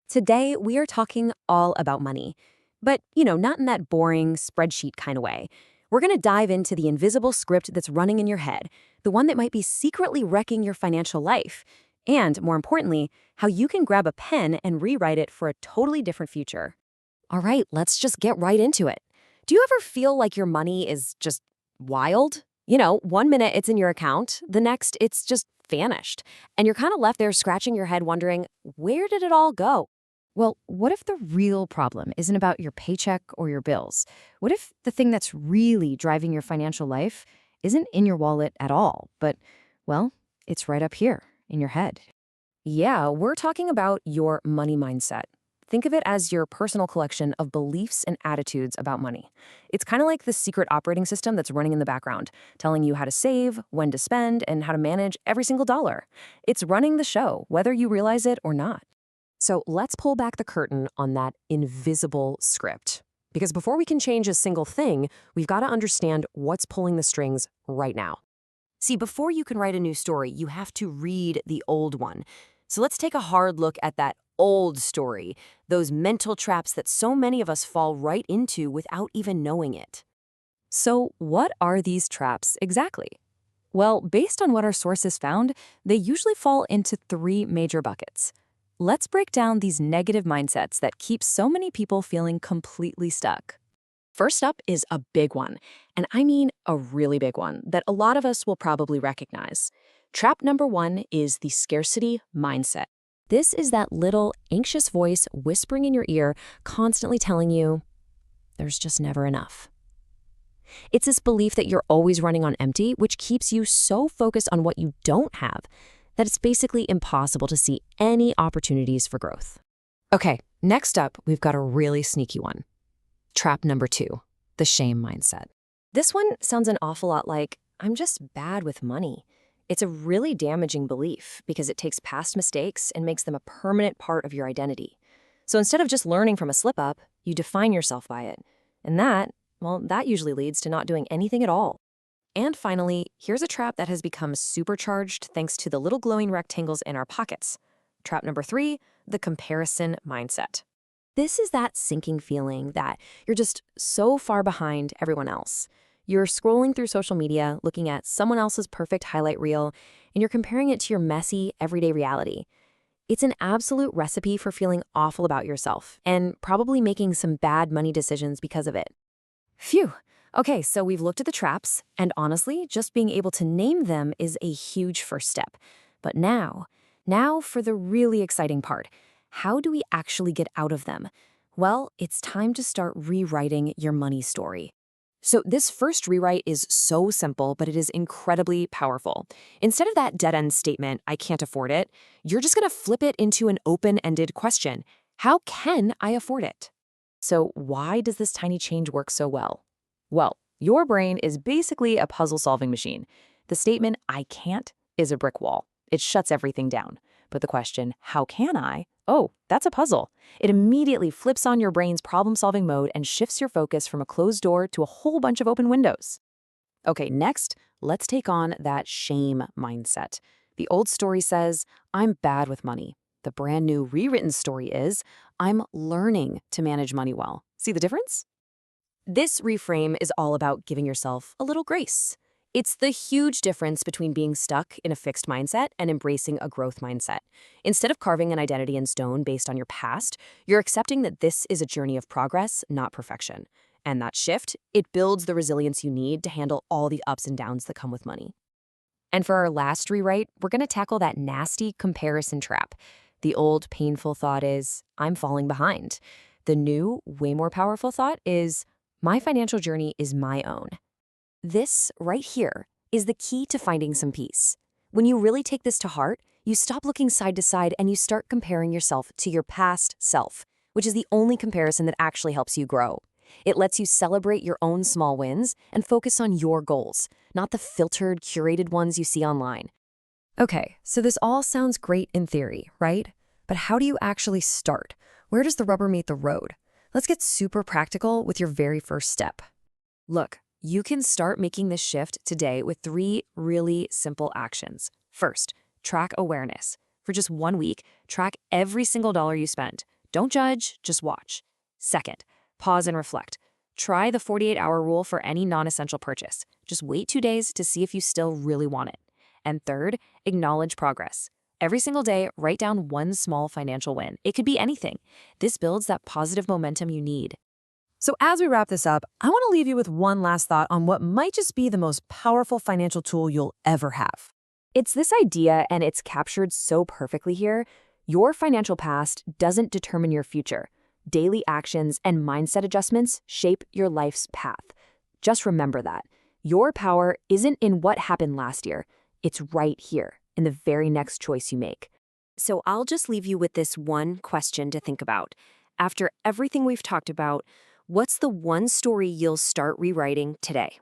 Today, we are talking all about money, but, not in that boring spreadsheet kind of way. We're going to dive into the invisible script that's running in your head, the one that might be secretly wrecking your financial life, and, more importantly, how you can grab a pen and rewrite it for a totally different future. All right, let's just get right into it. Do you ever feel like your money is just wild? One minute it's in your account, the next it's just vanished, and you're kind of left there scratching your head wondering, where did it all go? Well, what if the real problem isn't about your paycheck or your bills? What if the thing that's really driving your financial life isn't in your wallet at all, but, well, it's right up here in your head? Yeah, we're talking about your money mindset. Think of it as your personal collection of beliefs and attitudes about money. It's kind of like the secret operating system that's running in the background, telling you how to save, when to spend, and how to manage every single dollar. It's running the show, whether you realize it or not. So let's pull back the curtain on that invisible script. Because before we can change a single thing, we've got to understand what's pulling the strings right now. See, before you can write a new story, you have to read the old one. So let's take a hard look at that old story, those mental traps that so many of us fall right into without even knowing it. So what are these traps exactly? Well, based on what our sources found, they usually fall into three major buckets. Let's break down these negative mindsets that keep so many people feeling completely stuck. First up is a big one, and I mean a really big one that a lot of us will probably recognize. Trap number one is the scarcity mindset. This is that little anxious voice whispering in your ear, constantly telling you, there's just never enough. It's this belief that you're always running on empty, which keeps you so focused on what you don't have that it's basically impossible to see any opportunities for growth. Okay, next up, we've got a really sneaky one. Trap number two, the shame mindset. This one sounds an awful lot like, I'm just bad with money. It's a really damaging belief because it takes past mistakes and makes them a permanent part of your identity. So instead of just learning from a slip-up, you define yourself by it. And that usually leads to not doing anything at all. And finally, here's a trap that has become supercharged thanks to the little glowing rectangles in our pockets. Trap number three, the comparison mindset. This is that sinking feeling that you're just so far behind everyone else. You're scrolling through social media, looking at someone else's perfect highlight reel, and you're comparing it to your messy, everyday reality. It's an absolute recipe for feeling awful about yourself and probably making some bad money decisions because of it. Phew. Okay, so we've looked at the traps, and honestly, just being able to name them is a huge first step. But now for the really exciting part. How do we actually get out of them? Well, it's time to start rewriting your money story. So this first rewrite is so simple, but it is incredibly powerful. Instead of that dead-end statement, I can't afford it, you're just going to flip it into an open-ended question. How can I afford it? So why does this tiny change work so well? Well, your brain is basically a puzzle-solving machine. The statement, I can't, is a brick wall. It shuts everything down. But the question, how can I? Oh, that's a puzzle. It immediately flips on your brain's problem-solving mode and shifts your focus from a closed door to a whole bunch of open windows. Okay, next, let's take on that shame mindset. The old story says, I'm bad with money. The brand new rewritten story is, I'm learning to manage money well. See the difference? This reframe is all about giving yourself a little grace. It's the huge difference between being stuck in a fixed mindset and embracing a growth mindset. Instead of carving an identity in stone based on your past, you're accepting that this is a journey of progress, not perfection. And that shift, it builds the resilience you need to handle all the ups and downs that come with money. And for our last rewrite, we're going to tackle that nasty comparison trap. The old painful thought is, I'm falling behind. The new, way more powerful thought is, my financial journey is my own. This, right here, is the key to finding some peace. When you really take this to heart, you stop looking side to side and you start comparing yourself to your past self, which is the only comparison that actually helps you grow. It lets you celebrate your own small wins and focus on your goals, not the filtered, curated ones you see online. Okay, so this all sounds great in theory, right? But how do you actually start? Where does the rubber meet the road? Let's get super practical with your very first step. Look, you can start making this shift today with three really simple actions. First, track awareness. For just 1 week, track every single dollar you spend. Don't judge, just watch. Second, pause and reflect. Try the 48-hour rule for any non-essential purchase. Just wait 2 days to see if you still really want it. And third, acknowledge progress. Every single day, write down one small financial win. It could be anything. This builds that positive momentum you need. So as we wrap this up, I want to leave you with one last thought on what might just be the most powerful financial tool you'll ever have. It's this idea, and it's captured so perfectly here. Your financial past doesn't determine your future. Daily actions and mindset adjustments shape your life's path. Just remember that. Your power isn't in what happened last year. It's right here, in the very next choice you make. So I'll just leave you with this one question to think about. After everything we've talked about, what's the one story you'll start rewriting today?